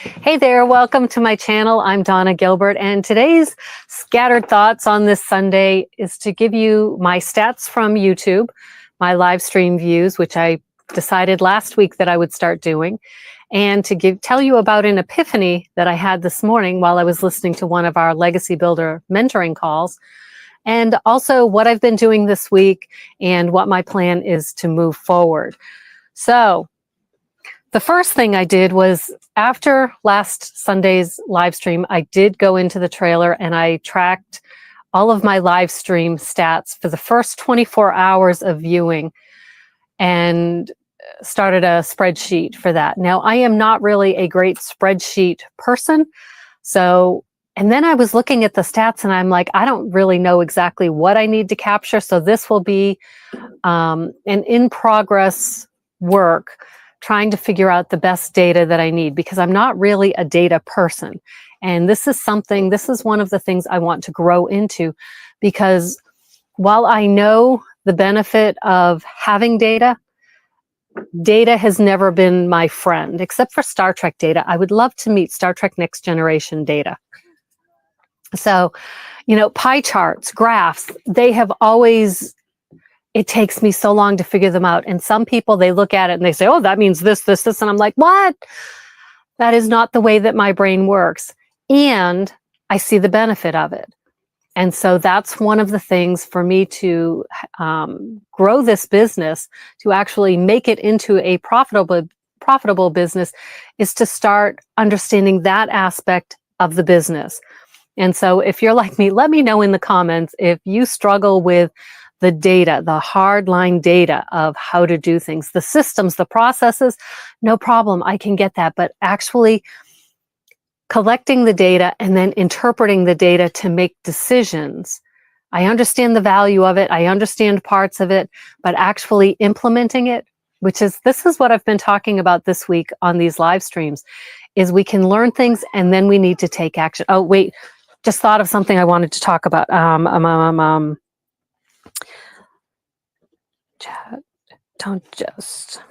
Hey there, welcome to my channel. I'm Donna Gilbert, and today's scattered thoughts on this Sunday is to give you my stats from YouTube, my live stream views, which I decided last week that I would start doing, and to tell you about an epiphany that I had this morning while I was listening to one of our Legacy Builder mentoring calls, and also what I've been doing this week and what my plan is to move forward. So, the first thing I did was after last Sunday's live stream, I did go into the trailer and I tracked all of my live stream stats for the first 24 hours of viewing and started a spreadsheet for that. Now, I am not really a great spreadsheet person. And then I was looking at the stats and I'm like, I don't really know exactly what I need to capture. So this will be an in-progress work trying to figure out the best data that I need, because I'm not really a data person. And this is one of the things I want to grow into, because while I know the benefit of having data has never been my friend, except for Star Trek data. I would love to meet Star Trek Next Generation data. So, pie charts, graphs, they have always, it takes me so long to figure them out. And some people, they look at it and they say, oh, that means this. And I'm like, what? That is not the way that my brain works. And I see the benefit of it. And so that's one of the things for me to grow this business, to actually make it into a profitable business, is to start understanding that aspect of the business. And so if you're like me, let me know in the comments if you struggle with the data, the hardline data of how to do things, the systems, the processes. No problem, I can get that. But actually collecting the data and then interpreting the data to make decisions. I understand the value of it. I understand parts of it, but actually implementing it, this is what I've been talking about this week on these live streams, is we can learn things and then we need to take action. Oh, wait, just thought of something I wanted to talk about. Chat, don't just.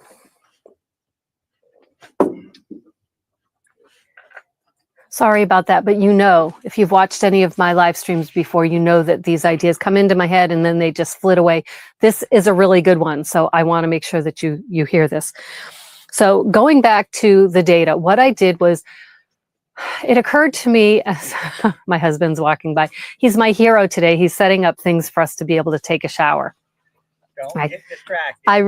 Sorry about that, but if you've watched any of my live streams before, you know that these ideas come into my head and then they just flit away. This is a really good one, so I want to make sure that you hear this. So going back to the data, what I did was, it occurred to me as my husband's walking by. He's my hero today. He's setting up things for us to be able to take a shower. Don't get distracted. I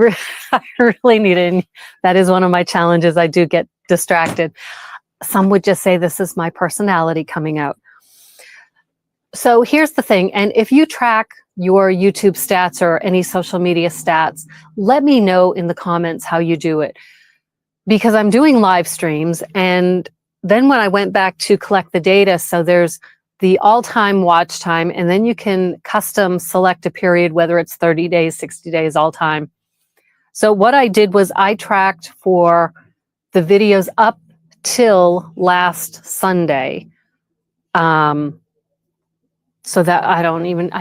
really need it. That is one of my challenges. I do get distracted. Some would just say this is my personality coming out. So here's the thing. And if you track your YouTube stats or any social media stats, let me know in the comments how you do it. Because I'm doing live streams, and then when I went back to collect the data, so there's the all-time watch time, and then you can custom select a period, whether it's 30 days, 60 days, all time. So what I did was I tracked for the videos up till last Sunday. So that I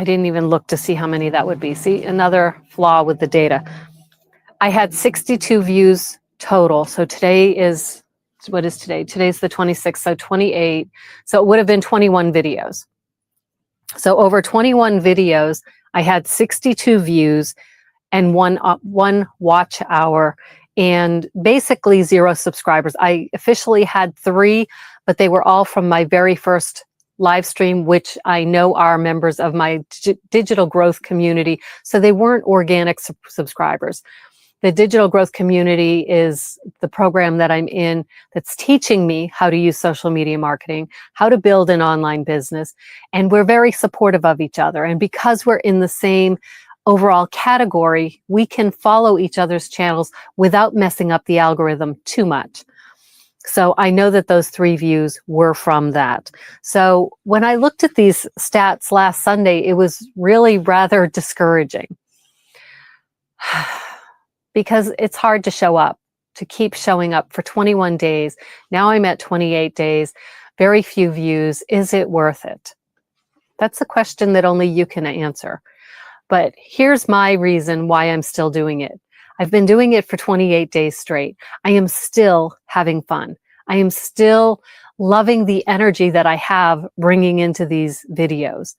didn't even look to see how many that would be. See, another flaw with the data. I had 62 views total. So today is, what is today? Today's the 26th, so 28. So it would have been 21 videos. So over 21 videos, I had 62 views and one watch hour, and basically 0 subscribers. I officially had 3, but they were all from my very first live stream, which I know are members of my digital growth community. So they weren't organic subscribers. The digital growth community is the program that I'm in that's teaching me how to use social media marketing, how to build an online business, and we're very supportive of each other. And because we're in the same overall category, we can follow each other's channels without messing up the algorithm too much. So I know that those 3 views were from that. So when I looked at these stats last Sunday, it was really rather discouraging. Because it's hard to show up, to keep showing up for 21 days. Now I'm at 28 days, very few views. Is it worth it? That's a question that only you can answer. But here's my reason why I'm still doing it. I've been doing it for 28 days straight. I am still having fun. I am still loving the energy that I have bringing into these videos.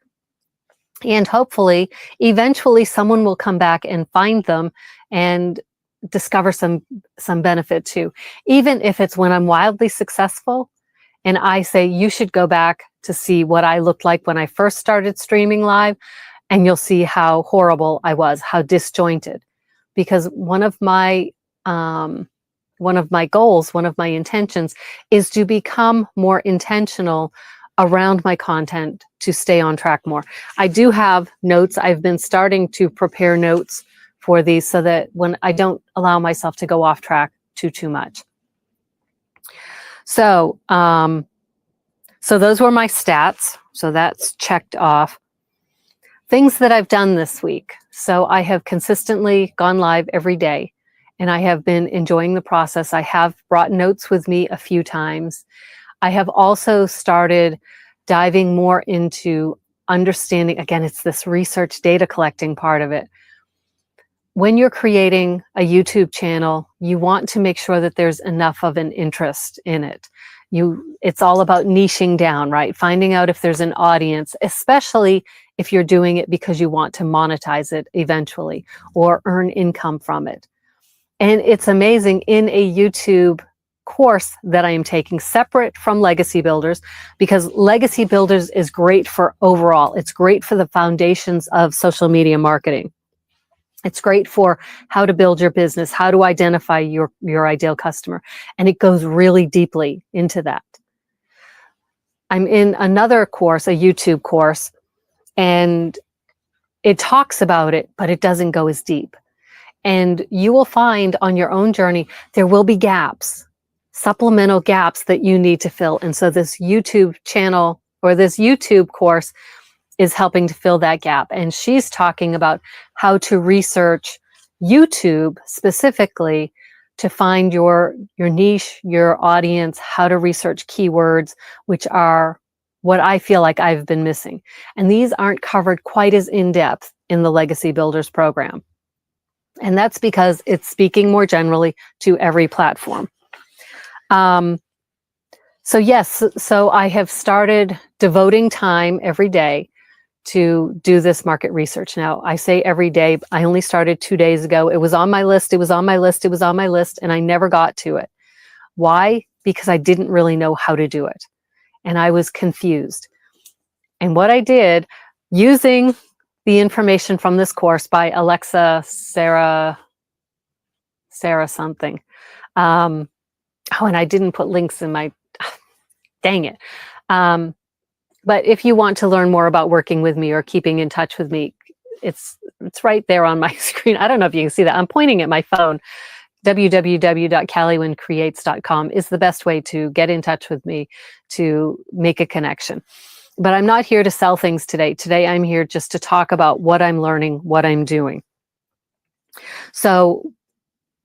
And hopefully, eventually someone will come back and find them and discover some benefit too. Even if it's when I'm wildly successful and I say, you should go back to see what I looked like when I first started streaming live, and you'll see how horrible I was, how disjointed. Because one of my goals, one of my intentions is to become more intentional around my content to stay on track more. I do have notes. I've been starting to prepare notes for these so that when I don't allow myself to go off track too much. So, so those were my stats. So that's checked off. Things that I've done this week. So I have consistently gone live every day, and I have been enjoying the process. I have brought notes with me a few times. I have also started diving more into understanding, again, it's this research data collecting part of it. When you're creating a YouTube channel, you want to make sure that there's enough of an interest in it. It's all about niching down, right? Finding out if there's an audience, especially if you're doing it because you want to monetize it eventually or earn income from it. And it's amazing, in a YouTube course that I am taking separate from Legacy Builders, because Legacy Builders is great for overall. It's great for the foundations of social media marketing. It's great for how to build your business, how to identify your ideal customer. And it goes really deeply into that. I'm in another course, a YouTube course, and it talks about it, but it doesn't go as deep. And you will find on your own journey, there will be gaps, supplemental gaps that you need to fill. And so this YouTube channel or this YouTube course is helping to fill that gap. And she's talking about how to research YouTube specifically to find your niche, your audience, how to research keywords, which are what I feel like I've been missing. And these aren't covered quite as in depth in the Legacy Builders program. And that's because it's speaking more generally to every platform. So yes, so I have started devoting time every day to do this market research. Now, I say every day, I only started 2 days ago. It was on my list, it was on my list, it was on my list, and I never got to it. Why? Because I didn't really know how to do it. And I was confused. And what I did, using the information from this course by Alexa, Sarah something. Oh, and I didn't put links in my, dang it. But if you want to learn more about working with me or keeping in touch with me, it's right there on my screen. I don't know if you can see that. I'm pointing at my phone. www.callywinncreates.com is the best way to get in touch with me, to make a connection. But I'm not here to sell things today. Today, I'm here just to talk about what I'm learning, what I'm doing. So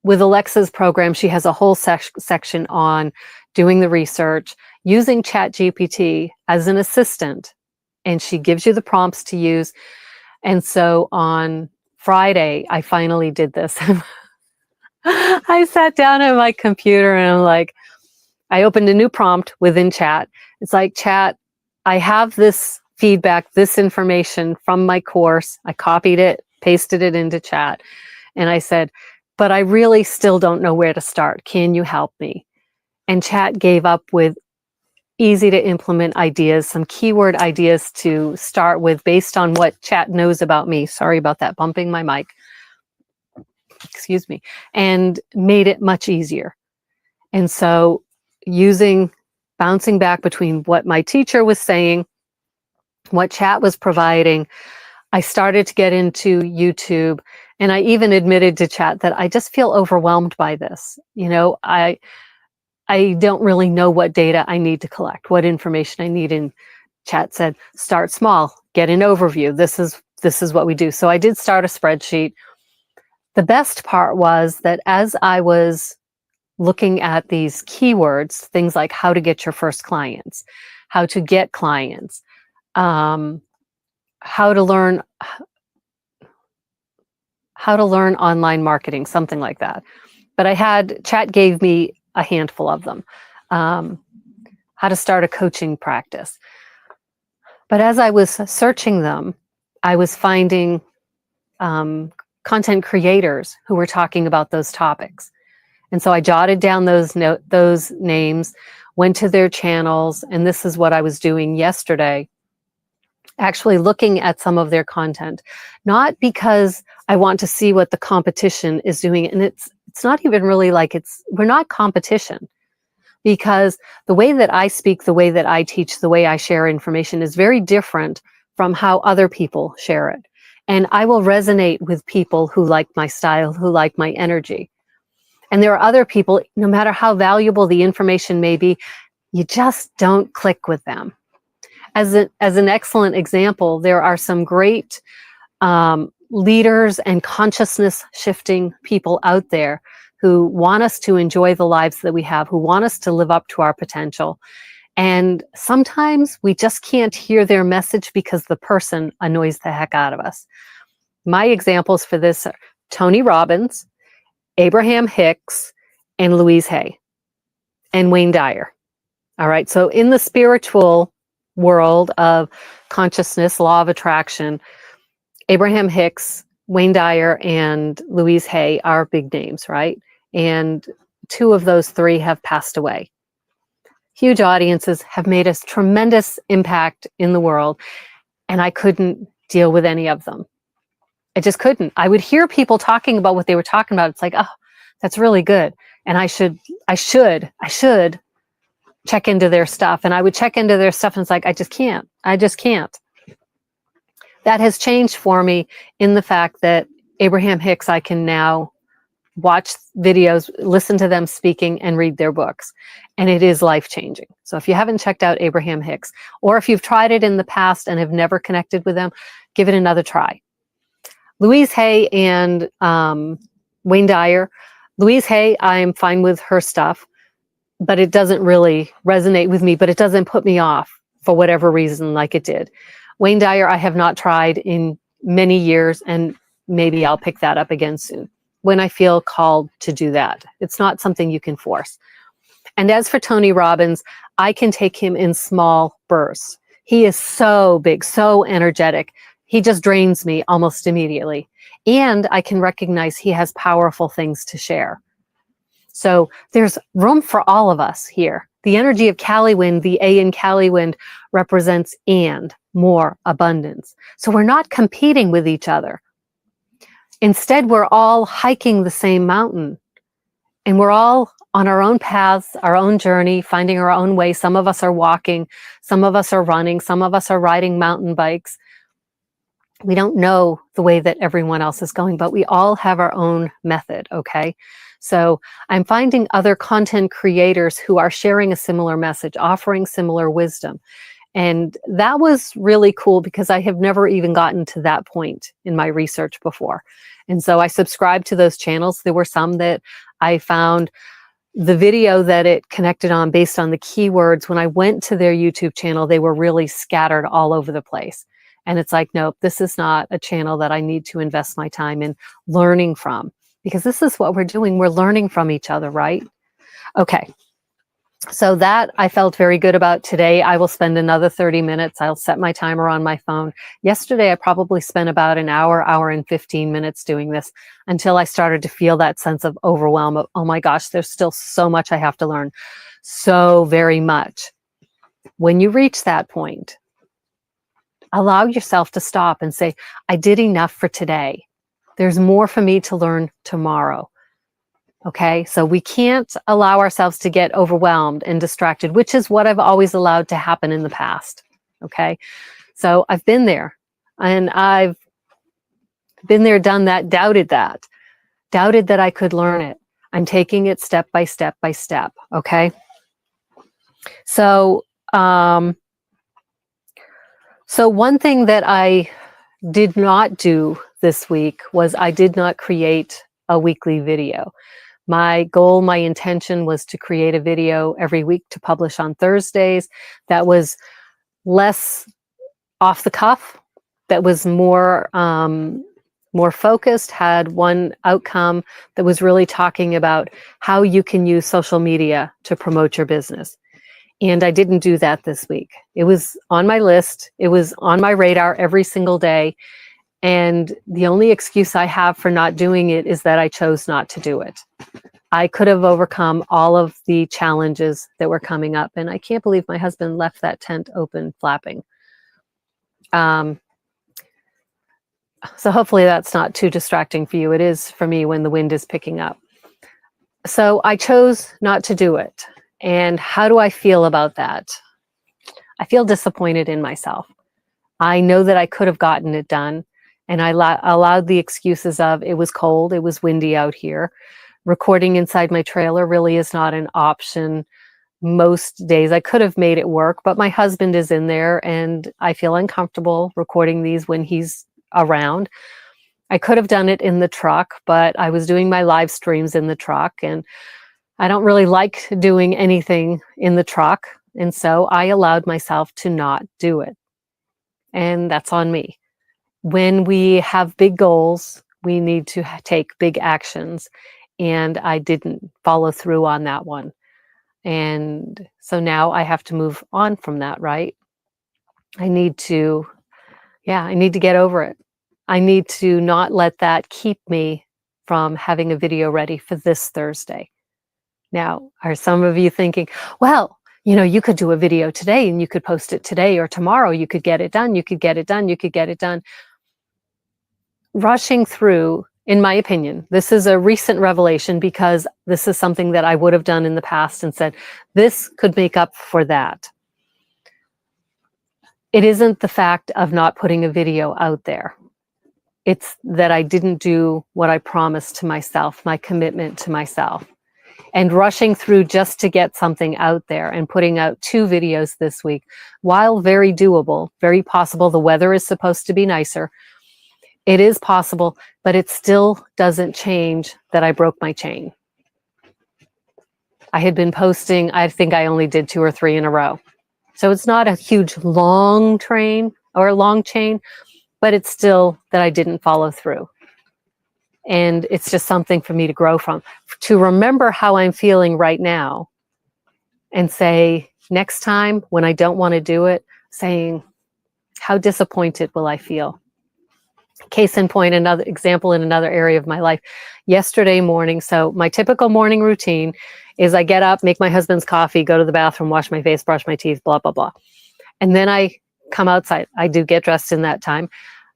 with Alexa's program, she has a whole section on doing the research, using ChatGPT as an assistant, and she gives you the prompts to use. And so on Friday, I finally did this. I sat down at my computer and I'm like, I opened a new prompt within Chat. It's like, Chat, I have this feedback, this information from my course. I copied it, pasted it into Chat, and I said, but I really still don't know where to start. Can you help me? And Chat gave up with easy to implement ideas, some keyword ideas to start with based on what Chat knows about me. Sorry about that, bumping my mic. Excuse me. And made it much easier. And so bouncing back between what my teacher was saying, what Chat was providing, I started to get into YouTube. And I even admitted to Chat that I just feel overwhelmed by this. You know, I don't really know what data I need to collect, what information I need. And Chat said, start small, get an overview. This is what we do. So I did start a spreadsheet. The best part was that as I was looking at these keywords, things like how to get your first clients, how to get clients, how to learn online marketing, something like that. But Chat gave me a handful of them. how to start a coaching practice. But as I was searching them, I was finding content creators who were talking about those topics. And so I jotted down those names, went to their channels, and this is what I was doing yesterday, actually looking at some of their content, not because I want to see what the competition is doing. And it's not even really like we're not competition, because the way that I speak, the way that I teach, the way I share information is very different from how other people share it. And I will resonate with people who like my style, who like my energy. And there are other people, no matter how valuable the information may be, you just don't click with them. As an excellent example, there are some great leaders and consciousness shifting people out there who want us to enjoy the lives that we have, who want us to live up to our potential. And sometimes we just can't hear their message because the person annoys the heck out of us. My examples for this are Tony Robbins, Abraham Hicks, and Louise Hay, and Wayne Dyer. All right, so in the spiritual world of consciousness, law of attraction, Abraham Hicks, Wayne Dyer, and Louise Hay are big names, right? And two of those three have passed away. Huge audiences, have made a tremendous impact in the world, and I couldn't deal with any of them. I just couldn't. I would hear people talking about what they were talking about. It's like, oh, that's really good. And I should check into their stuff. And I would check into their stuff and it's like, I just can't. That has changed for me in the fact that Abraham Hicks, I can now watch videos, listen to them speaking, and read their books. And it is life-changing. So if you haven't checked out Abraham Hicks, or if you've tried it in the past and have never connected with them, give it another try. Louise Hay and Wayne Dyer. Louise Hay, I'm fine with her stuff, but it doesn't really resonate with me, but it doesn't put me off for whatever reason like it did. Wayne Dyer, I have not tried in many years, and maybe I'll pick that up again soon when I feel called to do that. It's not something you can force. And as for Tony Robbins, I can take him in small bursts. He is so big, so energetic. He just drains me almost immediately. And I can recognize he has powerful things to share. So there's room for all of us here. The energy of Caliwind, the A in Caliwind, represents and more abundance. So we're not competing with each other. Instead, we're all hiking the same mountain. And we're all on our own paths, our own journey, finding our own way. Some of us are walking, some of us are running, some of us are riding mountain bikes. We don't know the way that everyone else is going, but we all have our own method, okay? So I'm finding other content creators who are sharing a similar message, offering similar wisdom. And that was really cool because I have never even gotten to that point in my research before. And so I subscribed to those channels. There were some that I found the video that it connected on based on the keywords. When I went to their YouTube channel, they were really scattered all over the place. And it's like, nope, this is not a channel that I need to invest my time in learning from, because this is what we're doing. We're learning from each other, right? Okay. So that I felt very good about today. I will spend another 30 minutes. I'll set my timer on my phone. Yesterday, I probably spent about an hour and 15 minutes doing this until I started to feel that sense of overwhelm of, oh my gosh, there's still so much I have to learn. So very much. When you reach that point, allow yourself to stop and say, I did enough for today. There's more for me to learn tomorrow. Okay, so we can't allow ourselves to get overwhelmed and distracted, which is what I've always allowed to happen in the past. Okay, so I've been there, and I've been there, done that, doubted that I could learn it. I'm taking it step by step by step. Okay, so one thing that I did not do this week was I did not create a weekly video. My goal, my intention was to create a video every week to publish on Thursdays. That was less off the cuff. That was more more focused, had one outcome that was really talking about how you can use social media to promote your business. And I didn't do that this week. It was on my list. It was on my radar every single day. And the only excuse I have for not doing it is that I chose not to do it. I could have overcome all of the challenges that were coming up. And I can't believe my husband left that tent open flapping. So hopefully that's not too distracting for you. It is for me when the wind is picking up. So I chose not to do it. And how do I feel about that? I feel disappointed in myself. I know that I could have gotten it done. And I allowed the excuses of it was cold, it was windy out here. Recording inside my trailer really is not an option most days. I could have made it work, but my husband is in there and I feel uncomfortable recording these when he's around. I could have done it in the truck, but I was doing my live streams in the truck and I don't really like doing anything in the truck. And so I allowed myself to not do it. And that's on me. When we have big goals, we need to take big actions. And I didn't follow through on that one. And so now I have to move on from that, right? I need to get over it. I need to not let that keep me from having a video ready for this Thursday. Now, are some of you thinking, well, you could do a video today and you could post it today or tomorrow. You could get it done. You could get it done. You could get it done. Rushing through, in my opinion, this is a recent revelation because this is something that I would have done in the past and said, this could make up for that. It isn't the fact of not putting a video out there. It's that I didn't do what I promised to myself, my commitment to myself. And rushing through just to get something out there and putting out 2 videos this week, while very doable, very possible, the weather is supposed to be nicer. It is possible, but it still doesn't change that I broke my chain. I had been posting, I think I only did 2 or 3 in a row. So it's not a huge long train or a long chain, but it's still that I didn't follow through. And it's just something for me to grow from, to remember how I'm feeling right now and say, next time when I don't want to do it, saying, how disappointed will I feel? Case in point, another example in another area of my life. Yesterday morning, so my typical morning routine is I get up, make my husband's coffee, go to the bathroom, wash my face, brush my teeth, blah, blah, blah. And then I come outside. I do get dressed in that time.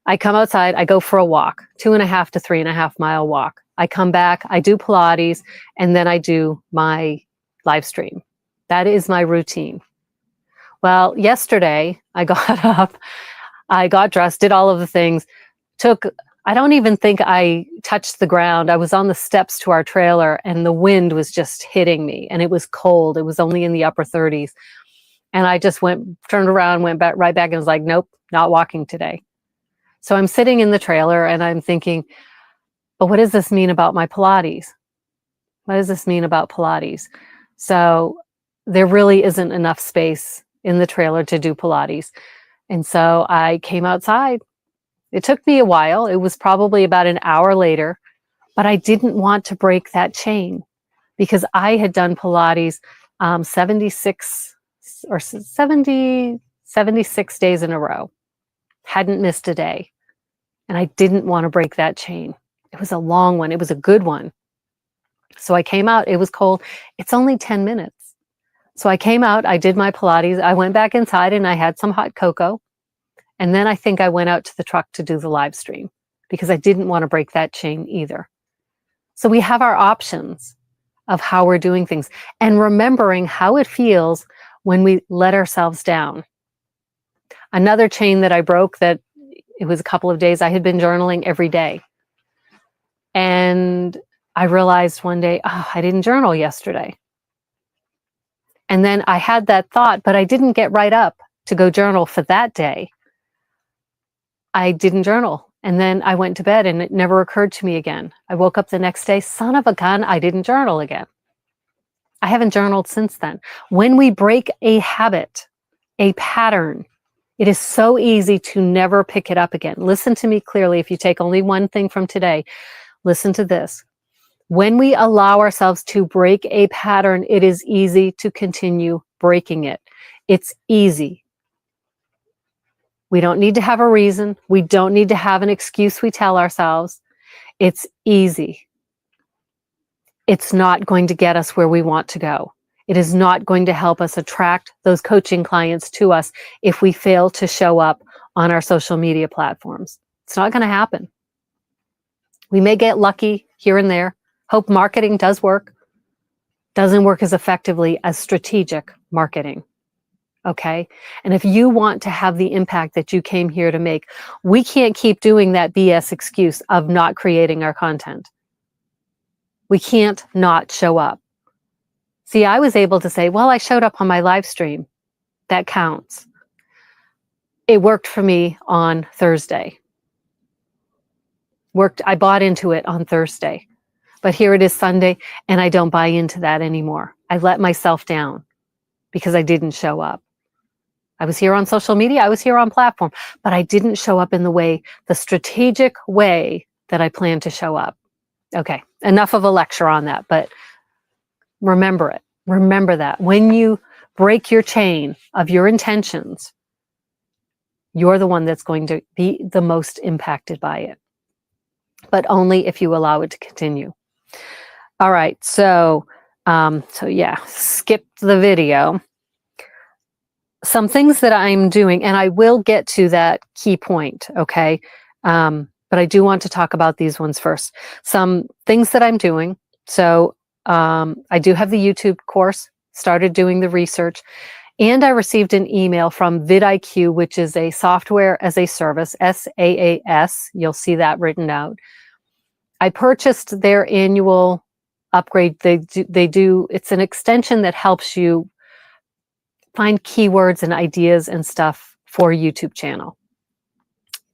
I come outside, I go for a walk, 2.5 to 3.5 mile walk. I come back, I do Pilates, and then I do my live stream. That is my routine. Well, yesterday I got up, I got dressed, did all of the things, I don't even think I touched the ground. I was on the steps to our trailer and the wind was just hitting me and it was cold. It was only in the upper 30s. And I just turned around, went back right back and was like, nope, not walking today. So I'm sitting in the trailer and I'm thinking, but what does this mean about my Pilates? What does this mean about Pilates? So there really isn't enough space in the trailer to do Pilates. And so I came outside. It took me a while. It was probably about an hour later, but I didn't want to break that chain because I had done Pilates 76 days in a row. Hadn't missed a day. And I didn't want to break that chain. It was a long one. It was a good one. So I came out. It was cold. It's only 10 minutes. So I came out. I did my Pilates. I went back inside and I had some hot cocoa. And then I think I went out to the truck to do the live stream because I didn't want to break that chain either. So we have our options of how we're doing things and remembering how it feels when we let ourselves down. Another chain that I broke, that it was a couple of days, I had been journaling every day. And I realized one day, I didn't journal yesterday. And then I had that thought, but I didn't get right up to go journal for that day. I didn't journal. And then I went to bed and it never occurred to me again. I woke up the next day, son of a gun, I didn't journal again. I haven't journaled since then. When we break a habit, a pattern, It is so easy to never pick it up again. Listen to me clearly. If you take only one thing from today, listen to this. When we allow ourselves to break a pattern, it is easy to continue breaking it. It's easy. We don't need to have a reason. We don't need to have an excuse we tell ourselves. It's easy. It's not going to get us where we want to go. It is not going to help us attract those coaching clients to us if we fail to show up on our social media platforms. It's not going to happen. We may get lucky here and there. Hope marketing does work. Doesn't work as effectively as strategic marketing. Okay? And if you want to have the impact that you came here to make, we can't keep doing that BS excuse of not creating our content. We can't not show up. See, I was able to say, well, I showed up on my live stream. That counts. It worked for me on Thursday. I bought into it on Thursday. But here it is Sunday, and I don't buy into that anymore. I let myself down because I didn't show up. I was here on social media, I was here on platform, but I didn't show up in the strategic way that I planned to show up. Okay, enough of a lecture on that, but remember it. Remember that. When you break your chain of your intentions, you're the one that's going to be the most impacted by it. But only if you allow it to continue. All right, so yeah, skip the video. Some things that I'm doing, and I will get to that key point, okay? But I do want to talk about these ones first. Some things that I'm doing. So I do have the YouTube course, started doing the research, and I received an email from vidIQ, which is a software as a service, SaaS. You'll see that written out. I purchased their annual upgrade. They do, it's an extension that helps you find keywords and ideas and stuff for YouTube channel.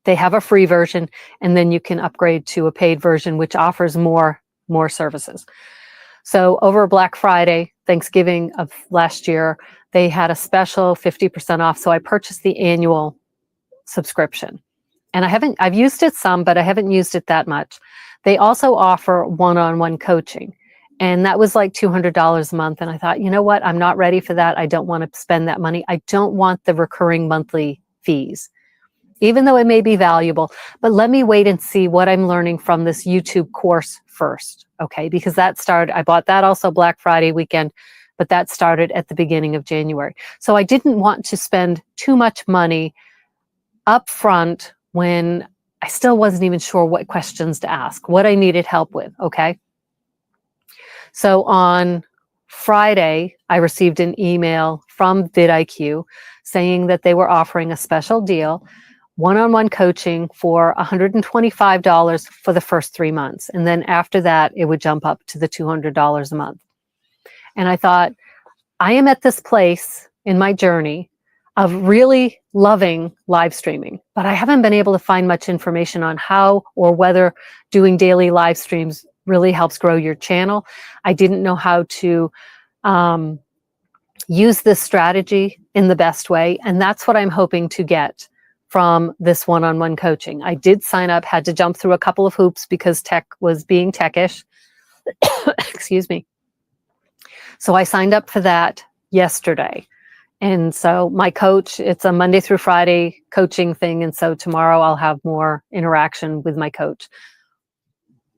They have a free version, and then you can upgrade to a paid version, which offers more services. So over Black Friday, Thanksgiving of last year, they had a special 50% off. So I purchased the annual subscription. And I've used it some, but I haven't used it that much. They also offer one-on-one coaching. And that was like $200 a month. And I thought, you know what? I'm not ready for that. I don't want to spend that money. I don't want the recurring monthly fees, even though it may be valuable. But let me wait and see what I'm learning from this YouTube course first. Okay, because I bought that also Black Friday weekend, but that started at the beginning of January. So I didn't want to spend too much money up front when I still wasn't even sure what questions to ask, what I needed help with, okay? So on Friday, I received an email from vidIQ saying that they were offering a special deal, one-on-one coaching for $125 for the first 3 months. And then after that, it would jump up to the $200 a month. And I thought, I am at this place in my journey of really loving live streaming, but I haven't been able to find much information on how or whether doing daily live streams really helps grow your channel. I didn't know how to use this strategy in the best way, and that's what I'm hoping to get from this one-on-one coaching. I did sign up, had to jump through a couple of hoops because tech was being techish. Excuse me. So I signed up for that yesterday. And so my coach, it's a Monday through Friday coaching thing. And so tomorrow I'll have more interaction with my coach.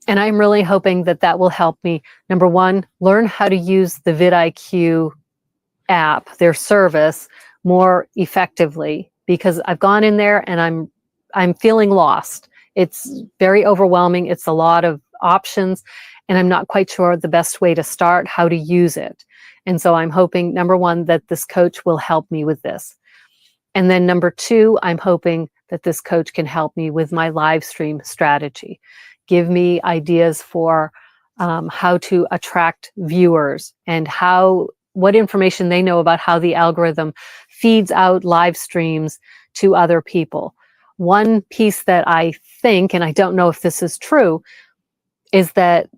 And I'm really hoping that that will help me, number one, learn how to use the vidIQ app, their service, more effectively, because I've gone in there and I'm feeling lost. It's very overwhelming. It's a lot of options, and I'm not quite sure the best way to start, how to use it. And so I'm hoping, number one, that this coach will help me with this. And then number two, I'm hoping that this coach can help me with my live stream strategy, give me ideas for how to attract viewers and what information they know about how the algorithm feeds out live streams to other people. One piece that I think, and I don't know if this is true, is that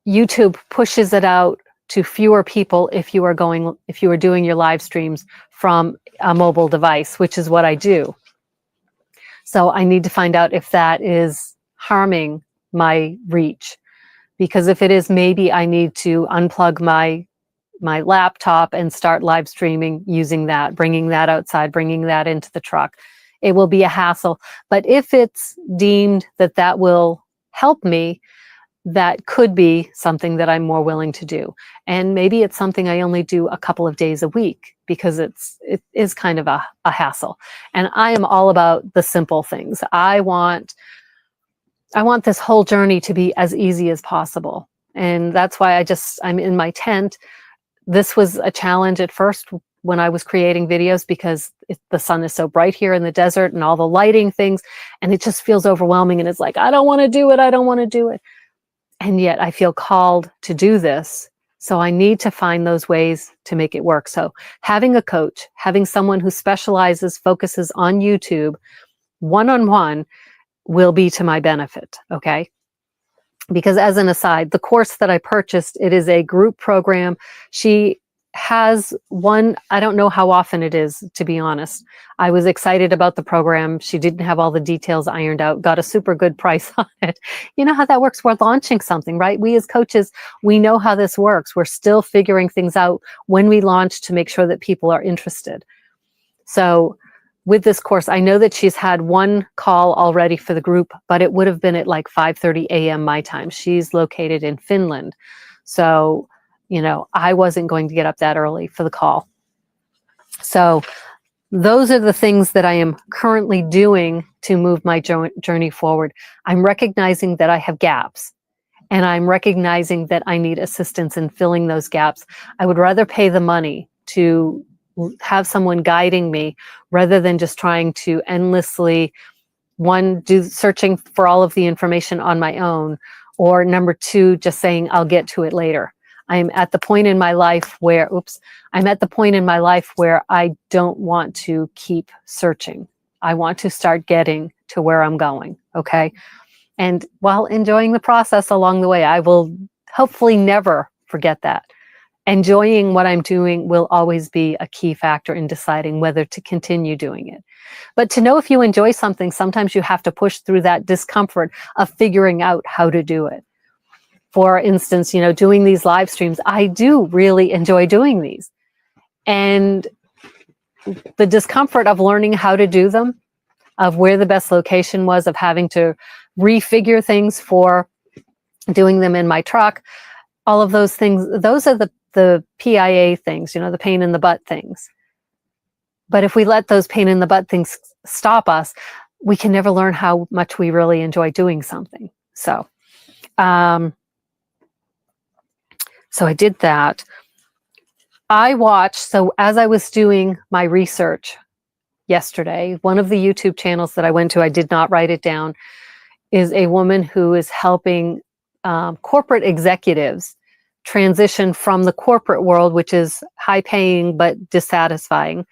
YouTube pushes it out to fewer people if you are doing your live streams from a mobile device, which is what I do. So I need to find out if that is harming my reach, because if it is, maybe I need to unplug my laptop and start live streaming using that, bringing that outside, bringing that into the truck. It will be a hassle, but if it's deemed that that will help me, that could be something that I'm more willing to do. And maybe it's something I only do a couple of days a week, because it is kind of a hassle. And I am all about the simple things. I want this whole journey to be as easy as possible. And that's why I'm in my tent. This was a challenge at first when I was creating videos, because the sun is so bright here in the desert and all the lighting things, and it just feels overwhelming. And it's like, I don't want to do it. I don't want to do it. And yet I feel called to do this. So I need to find those ways to make it work. So having a coach, having someone who focuses on YouTube one-on-one will be to my benefit. Okay. Because as an aside, the course that I purchased, it is a group program. She has one, I don't know how often it is, to be honest. I was excited about the program. She didn't have all the details ironed out, got a super good price on it. You know how that works? We're launching something, right? We as coaches, we know how this works. We're still figuring things out when we launch to make sure that people are interested. So with this course, I know that she's had one call already for the group, but it would have been at like 5:30 a.m. my time. She's located in Finland. So, I wasn't going to get up that early for the call. So those are the things that I am currently doing to move my journey forward. I'm recognizing that I have gaps, and I'm recognizing that I need assistance in filling those gaps. I would rather pay the money to have someone guiding me rather than just trying to endlessly, one, do searching for all of the information on my own, or number two, just saying I'll get to it later. I'm at the point in my life where, I don't want to keep searching. I want to start getting to where I'm going. Okay. And while enjoying the process along the way, I will hopefully never forget that. Enjoying what I'm doing will always be a key factor in deciding whether to continue doing it. But to know if you enjoy something, sometimes you have to push through that discomfort of figuring out how to do it. For instance, doing these live streams, I do really enjoy doing these. And the discomfort of learning how to do them, of where the best location was, of having to refigure things for doing them in my truck, all of those things, those are the PIA things, the pain in the butt things. But if we let those pain in the butt things stop us, we can never learn how much we really enjoy doing something. So I did that. So as I was doing my research yesterday, one of the YouTube channels that I went to, I did not write it down, is a woman who is helping corporate executives transition from the corporate world, which is high paying but dissatisfying,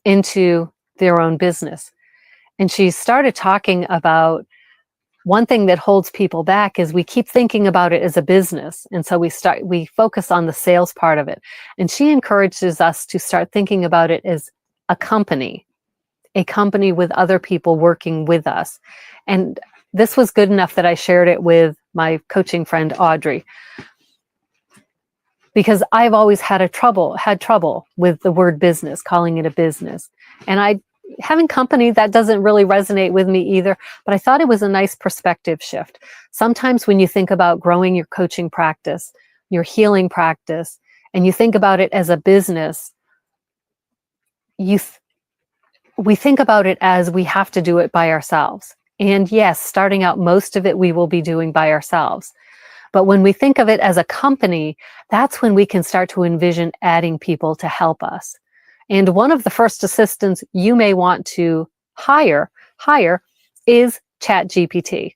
into their own business. And she started talking about one thing that holds people back is we keep thinking about it as a business. And so we focus on the sales part of it. And she encourages us to start thinking about it as a company with other people working with us. And this was good enough that I shared it with my coaching friend, Audrey, because I've always had trouble with the word business, calling it a business. And having company, that doesn't really resonate with me either, but I thought it was a nice perspective shift. Sometimes when you think about growing your coaching practice, your healing practice, and you think about it as a business, we think about it as we have to do it by ourselves. And yes, starting out, most of it we will be doing by ourselves. But when we think of it as a company, that's when we can start to envision adding people to help us. And one of the first assistants you may want to hire is ChatGPT.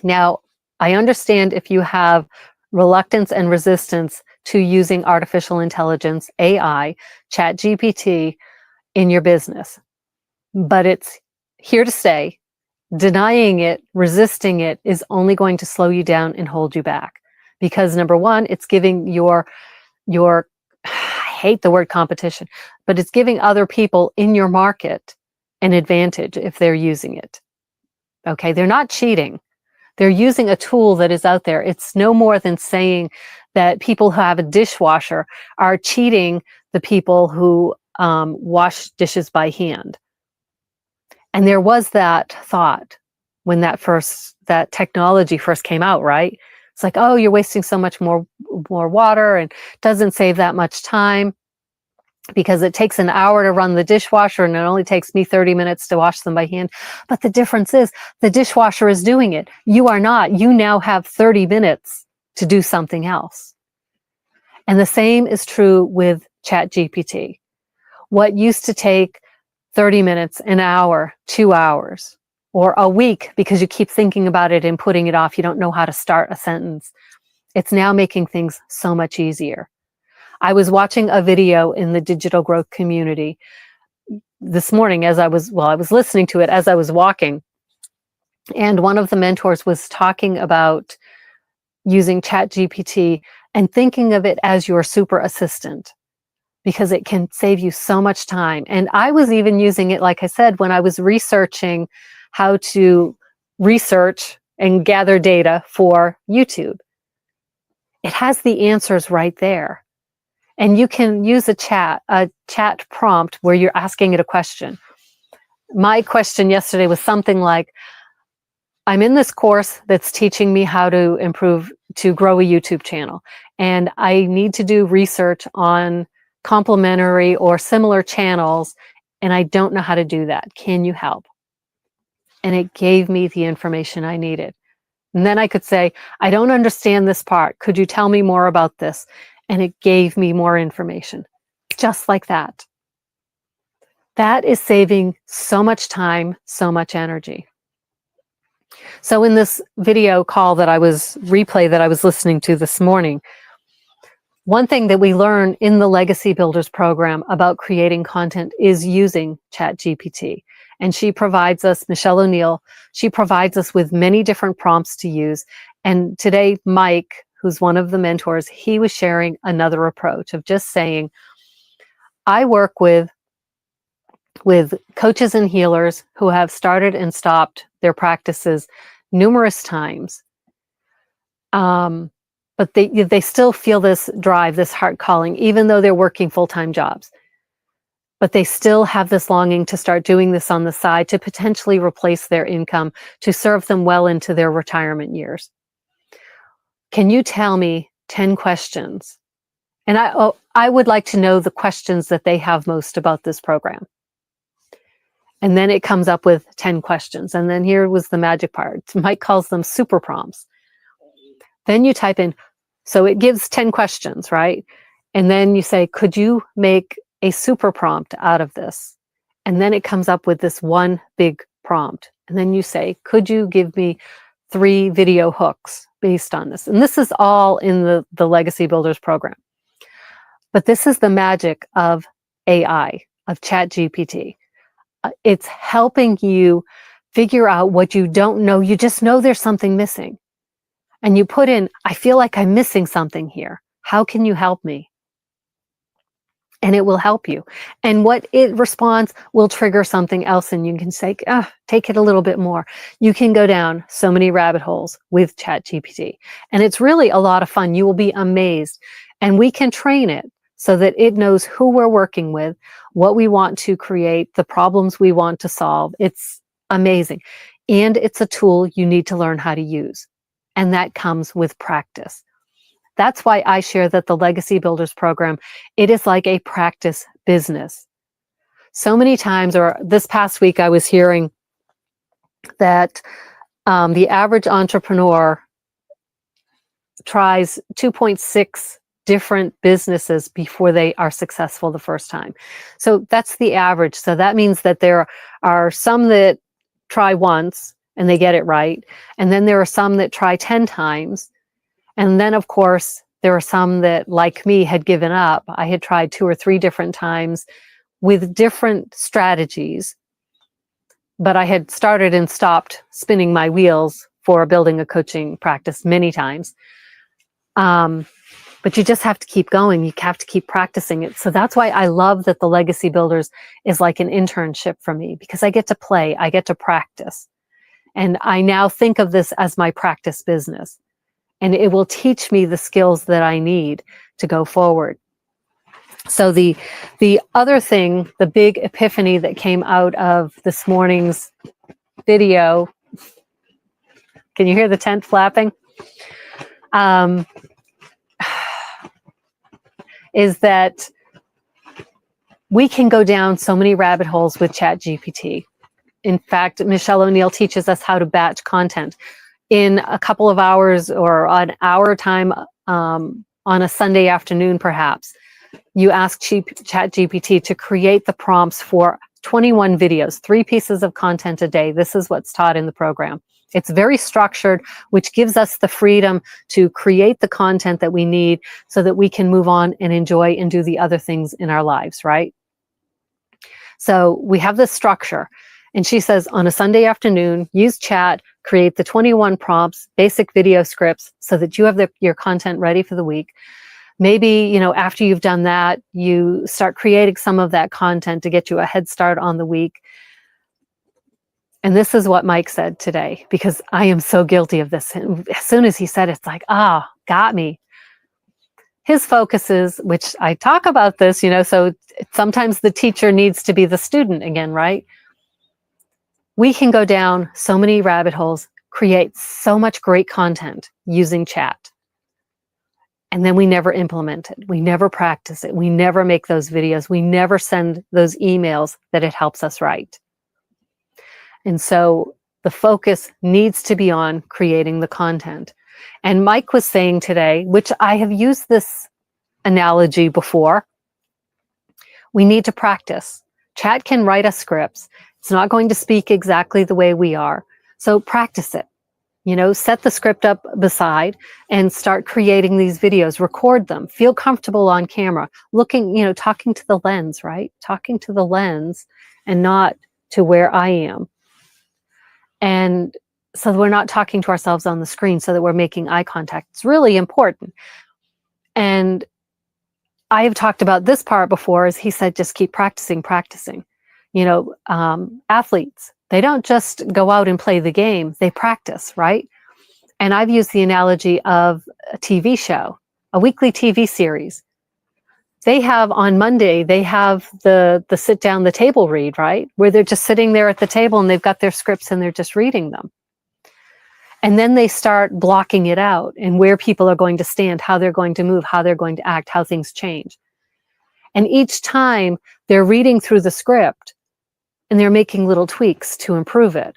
Now, I understand if you have reluctance and resistance to using artificial intelligence, AI, ChatGPT in your business, but it's here to stay. Denying it, resisting it is only going to slow you down and hold you back. because number one, it's giving your I hate the word competition, but it's giving other people in your market an advantage if they're using it. Okay, they're not cheating. They're using a tool that is out there. It's no more than saying that people who have a dishwasher are cheating the people who wash dishes by hand. And there was that thought when that technology first came out, right? It's like, oh, you're wasting so much more water and doesn't save that much time because it takes an hour to run the dishwasher and it only takes me 30 minutes to wash them by hand. But the difference is the dishwasher is doing it. You are not. You now have 30 minutes to do something else. And the same is true with ChatGPT. What used to take 30 minutes, an hour, 2 hours, or a week because you keep thinking about it and putting it off, you don't know how to start a sentence. It's now making things so much easier. I was watching a video in the digital growth community this morning as I was listening to it as I was walking. And one of the mentors was talking about using ChatGPT and thinking of it as your super assistant because it can save you so much time. And I was even using it, like I said, when I was researching how to research and gather data for YouTube. It has the answers right there. And you can use a chat prompt where you're asking it a question. My question yesterday was something like, I'm in this course that's teaching me how to grow a YouTube channel. And I need to do research on complementary or similar channels. And I don't know how to do that. Can you help? And it gave me the information I needed. And then I could say, I don't understand this part. Could you tell me more about this? And it gave me more information, just like that. That is saving so much time, so much energy. So in this video replay that I was listening to this morning, one thing that we learn in the Legacy Builders program about creating content is using ChatGPT. And Michelle O'Neill, she provides us with many different prompts to use. And today, Mike, who's one of the mentors, he was sharing another approach of just saying, I work with coaches and healers who have started and stopped their practices numerous times. But they still feel this drive, this heart calling, even though they're working full-time jobs. But they still have this longing to start doing this on the side to potentially replace their income, to serve them well into their retirement years. Can you tell me 10 questions? And I would like to know the questions that they have most about this program. And then it comes up with 10 questions. And then here was the magic part. Mike calls them super prompts. Then you type in, so it gives 10 questions, right? And then you say, could you make a super prompt out of this? And then it comes up with this one big prompt. And then you say, could you give me 3 video hooks based on this? And this is all in the Legacy Builders program. But this is the magic of AI, of ChatGPT. It's helping you figure out what you don't know. You just know there's something missing. And you put in, I feel like I'm missing something here. How can you help me? And it will help you. And what it responds will trigger something else. And you can say, take it a little bit more. You can go down so many rabbit holes with ChatGPT. And it's really a lot of fun. You will be amazed. And we can train it so that it knows who we're working with, what we want to create, the problems we want to solve. It's amazing. And it's a tool you need to learn how to use. And that comes with practice. That's why I share that the Legacy Builders program, it is like a practice business. So many times, or this past week, I was hearing that the average entrepreneur tries 2.6 different businesses before they are successful the first time. So that's the average. So that means that there are some that try once and they get it right. And then there are some that try 10 times. And then, of course, there are some that, like me, had given up. I had tried 2 or 3 different times with different strategies, but I had started and stopped spinning my wheels for building a coaching practice many times. But you just have to keep going. You have to keep practicing it. So that's why I love that the Legacy Builders is like an internship for me, because I get to play, I get to practice. And I now think of this as my practice business. And it will teach me the skills that I need to go forward. So the other thing, the big epiphany that came out of this morning's video, can you hear the tent flapping? Is that we can go down so many rabbit holes with ChatGPT. In fact, Michelle O'Neill teaches us how to batch content. In a couple of hours or an hour time on a Sunday afternoon, perhaps, you ask ChatGPT to create the prompts for 21 videos, 3 pieces of content a day. This is what's taught in the program. It's very structured, which gives us the freedom to create the content that we need so that we can move on and enjoy and do the other things in our lives, right? So we have this structure. And she says, on a Sunday afternoon, use chat, create the 21 prompts, basic video scripts, so that you have your content ready for the week. Maybe, after you've done that, you start creating some of that content to get you a head start on the week. And this is what Mike said today, because I am so guilty of this. As soon as he said it, it's like, got me. His focus is, which I talk about this, so sometimes the teacher needs to be the student again, right? We can go down so many rabbit holes, create so much great content using chat. And then we never implement it. We never practice it. We never make those videos. We never send those emails that it helps us write. And so the focus needs to be on creating the content. And Mike was saying today, which I have used this analogy before, we need to practice. Chat can write us scripts. It's not going to speak exactly the way we are. So practice it. Set the script up beside and start creating these videos, record them, feel comfortable on camera, looking, talking to the lens, right? Talking to the lens and not to where I am. And so we're not talking to ourselves on the screen, so that we're making eye contact. It's really important. And I have talked about this part before, as he said, just keep practicing. Athletes, they don't just go out and play the game, they practice, right? And I've used the analogy of a TV show, a weekly TV series. They have on Monday, they have the sit down, the table read, right? Where they're just sitting there at the table and they've got their scripts and they're just reading them. And then they start blocking it out and where people are going to stand, how they're going to move, how they're going to act, how things change. And each time they're reading through the script and they're making little tweaks to improve it.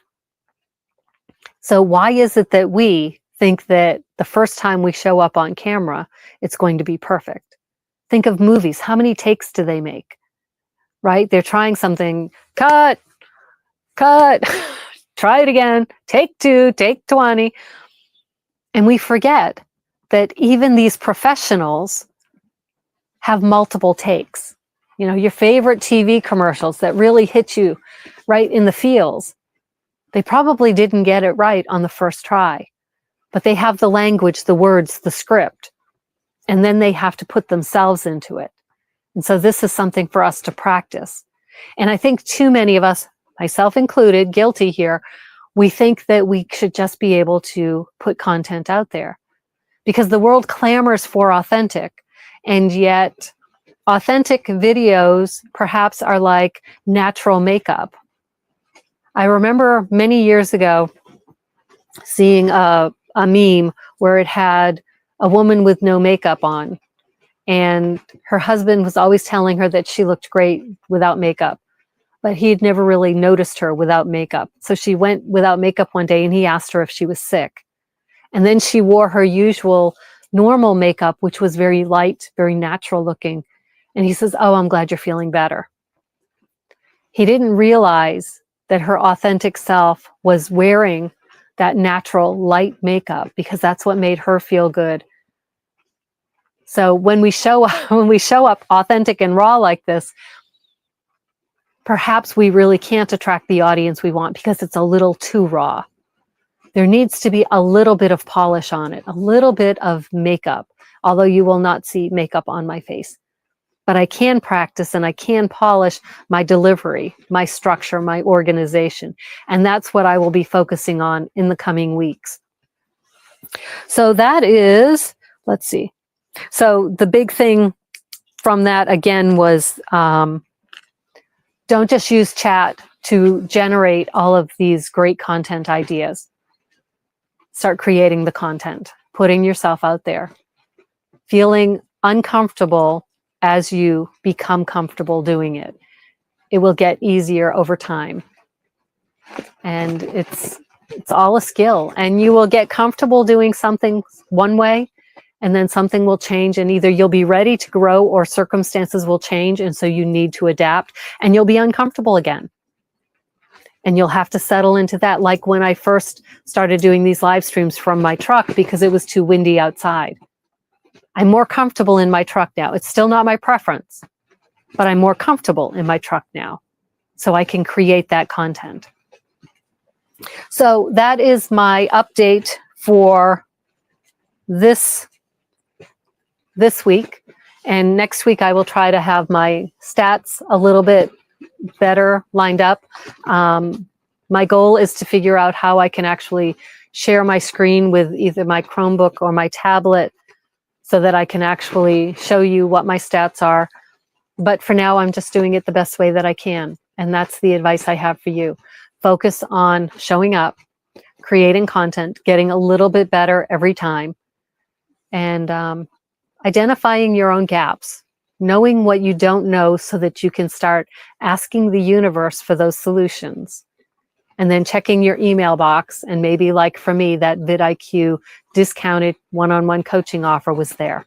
So why is it that we think that the first time we show up on camera, it's going to be perfect? Think of movies. How many takes do they make? Right? They're trying something. Cut. Try it again. Take 2, take 20. And we forget that even these professionals have multiple takes. Your favorite TV commercials that really hit you right in the feels. They probably didn't get it right on the first try, but they have the language, the words, the script. And then they have to put themselves into it. And so this is something for us to practice. And I think too many of us, myself included, guilty here, we think that we should just be able to put content out there because the world clamors for authentic. And yet authentic videos perhaps are like natural makeup. I remember many years ago seeing a meme where it had a woman with no makeup on, and her husband was always telling her that she looked great without makeup, but he'd never really noticed her without makeup. So she went without makeup one day and he asked her if she was sick. And then she wore her usual normal makeup, which was very light, very natural looking. And he says, "Oh, I'm glad you're feeling better." He didn't realize that her authentic self was wearing that natural light makeup because that's what made her feel good. So when we show up authentic and raw like this, perhaps we really can't attract the audience we want because it's a little too raw. There needs to be a little bit of polish on it, a little bit of makeup, although you will not see makeup on my face. But I can practice and I can polish my delivery, my structure, my organization. And that's what I will be focusing on in the coming weeks. So that is, let's see. So the big thing from that again was don't just use chat to generate all of these great content ideas. Start creating the content, putting yourself out there, feeling uncomfortable as you become comfortable doing it. It will get easier over time. And it's all a skill. And you will get comfortable doing something one way, and then something will change, and either you'll be ready to grow or circumstances will change, and so you need to adapt, and you'll be uncomfortable again. And you'll have to settle into that, like when I first started doing these live streams from my truck because it was too windy outside. I'm more comfortable in my truck now. It's still not my preference, but I'm more comfortable in my truck now, so I can create that content. So that is my update for this week. And next week I will try to have my stats a little bit better lined up. My goal is to figure out how I can actually share my screen with either my Chromebook or my tablet so that I can actually show you what my stats are. But for now, I'm just doing it the best way that I can. And that's the advice I have for you. Focus on showing up, creating content, getting a little bit better every time, and identifying your own gaps, knowing what you don't know so that you can start asking the universe for those solutions. And then checking your email box, and maybe like for me, that vidIQ discounted one-on-one coaching offer was there.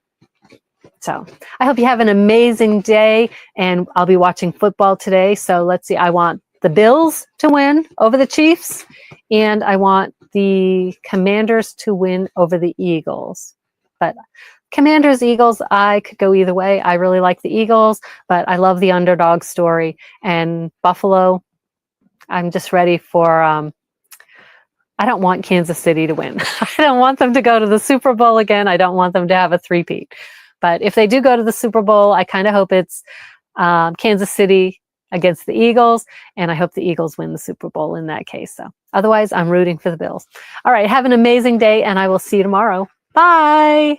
So I hope you have an amazing day, and I'll be watching football today. So let's see, I want the Bills to win over the Chiefs, and I want the Commanders to win over the Eagles. But Commanders, Eagles, I could go either way. I really like the Eagles, but I love the underdog story. And Buffalo, I'm just ready for, I don't want Kansas City to win. I don't want them to go to the Super Bowl again. I don't want them to have a three-peat. But if they do go to the Super Bowl, I kind of hope it's Kansas City against the Eagles, and I hope the Eagles win the Super Bowl in that case. So otherwise, I'm rooting for the Bills. All right, have an amazing day, and I will see you tomorrow. Bye.